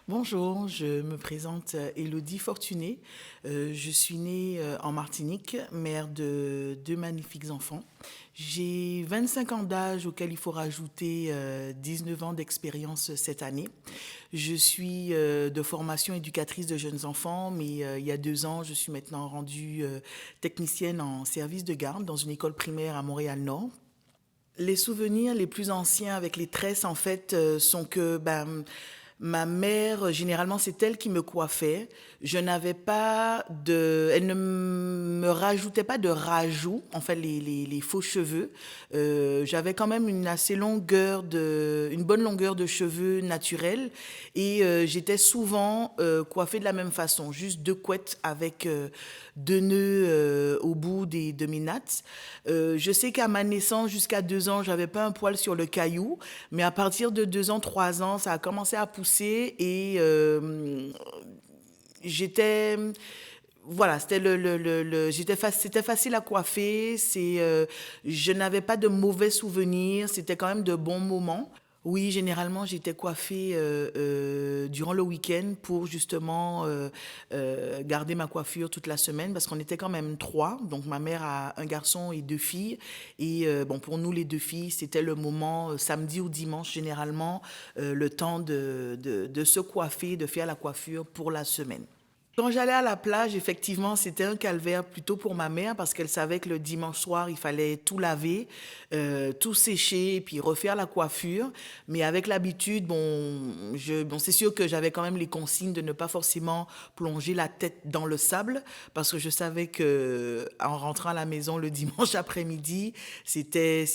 Bonjour, je me présente Élodie Fortuné. Je suis née en Martinique, mère de deux magnifiques enfants. J'ai 25 ans d'âge auquel il faut rajouter 19 ans d'expérience cette année. Je suis de formation éducatrice de jeunes enfants, mais il y a 2 ans, je suis maintenant rendue technicienne en service de garde dans une école primaire à Montréal-Nord. Les souvenirs les plus anciens avec les tresses, en fait, sont que ma mère, généralement, c'est elle qui me coiffait. Je n'avais pas de... Elle ne me rajoutait pas de rajout, en fait, les faux cheveux. J'avais quand même une bonne longueur de cheveux naturels et j'étais souvent coiffée de la même façon, juste deux couettes avec 2 nœuds au bout de mes nattes. Je sais qu'à ma naissance, jusqu'à 2 ans, j'avais pas un poil sur le caillou, mais à partir de 2 ans, 3 ans, ça a commencé à pousser et j'étais voilà, c'était c'était facile à coiffer. Je n'avais pas de mauvais souvenirs. C'était quand même de bons moments. Oui, généralement, j'étais coiffée durant le week-end pour justement garder ma coiffure toute la semaine parce qu'on était quand même trois. Donc, ma mère a un garçon et 2 filles. Et bon, pour nous, les 2 filles, c'était le moment, samedi ou dimanche, généralement, le temps de se coiffer, de faire la coiffure pour la semaine. Quand j'allais à la plage, effectivement, c'était un calvaire plutôt pour ma mère parce qu'elle savait que le dimanche soir, il fallait tout laver, tout sécher et puis refaire la coiffure. Mais avec l'habitude, bon, c'est sûr que j'avais quand même les consignes de ne pas forcément plonger la tête dans le sable parce que je savais que en rentrant à la maison le dimanche après-midi, c'était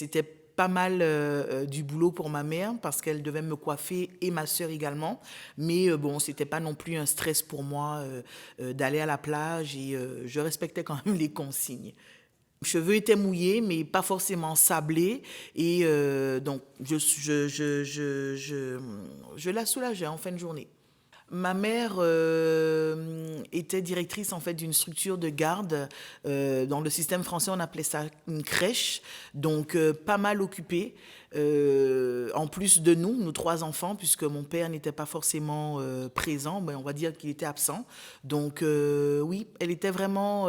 pas mal du boulot pour ma mère parce qu'elle devait me coiffer et ma sœur également. Mais bon, c'était pas non plus un stress pour moi d'aller à la plage et je respectais quand même les consignes. Mes cheveux étaient mouillés, mais pas forcément sablés. Et donc, je la soulageais en fin de journée. Ma mère était directrice en fait d'une structure de garde. Dans le système français, on appelait ça une crèche, donc pas mal occupée. En plus de nous 3 enfants, puisque mon père n'était pas forcément présent, on va dire qu'il était absent. Donc oui, elle était vraiment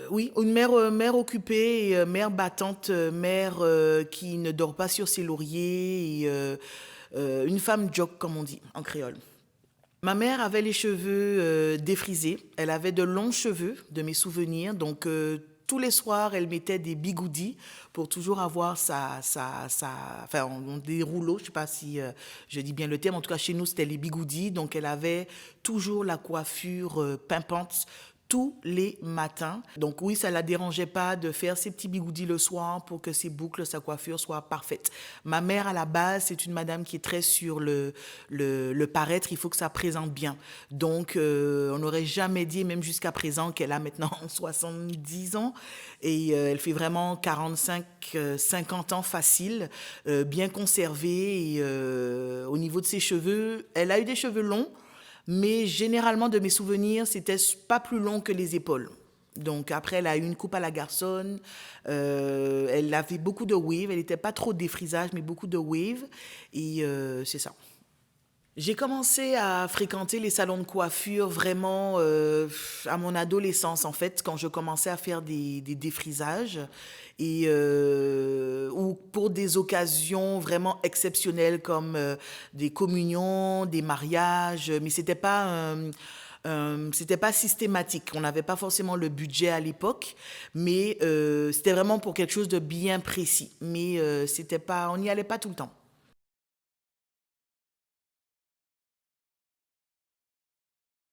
oui, une mère occupée, et, mère battante, mère qui ne dort pas sur ses lauriers, et, une femme jock, comme on dit en créole. Ma mère avait les cheveux défrisés. Elle avait de longs cheveux, de mes souvenirs. Donc, tous les soirs, elle mettait des bigoudis pour toujours avoir enfin, des rouleaux. Je ne sais pas si je dis bien le terme. En tout cas, chez nous, c'était les bigoudis. Donc, elle avait toujours la coiffure pimpante tous les matins. Donc oui, ça la dérangeait pas de faire ses petits bigoudis le soir pour que ses boucles, sa coiffure soit parfaite. Ma mère, à la base, c'est une madame qui est très sur le paraître. Il faut que ça présente bien. Donc, on n'aurait jamais dit, même jusqu'à présent, qu'elle a maintenant 70 ans. Et elle fait vraiment 45, 50 ans facile, bien conservée. Et au niveau de ses cheveux, elle a eu des cheveux longs, mais généralement, de mes souvenirs, c'était pas plus long que les épaules. Donc après, elle a eu une coupe à la garçonne. Elle avait beaucoup de wave. Elle n'était pas trop défrisage, mais beaucoup de wave. Et c'est ça. J'ai commencé à fréquenter les salons de coiffure vraiment à mon adolescence, en fait, quand je commençais à faire des défrisages et ou pour des occasions vraiment exceptionnelles comme des communions, des mariages, mais c'était pas systématique. On n'avait pas forcément le budget à l'époque, mais c'était vraiment pour quelque chose de bien précis. Mais c'était pas, on n'y allait pas tout le temps.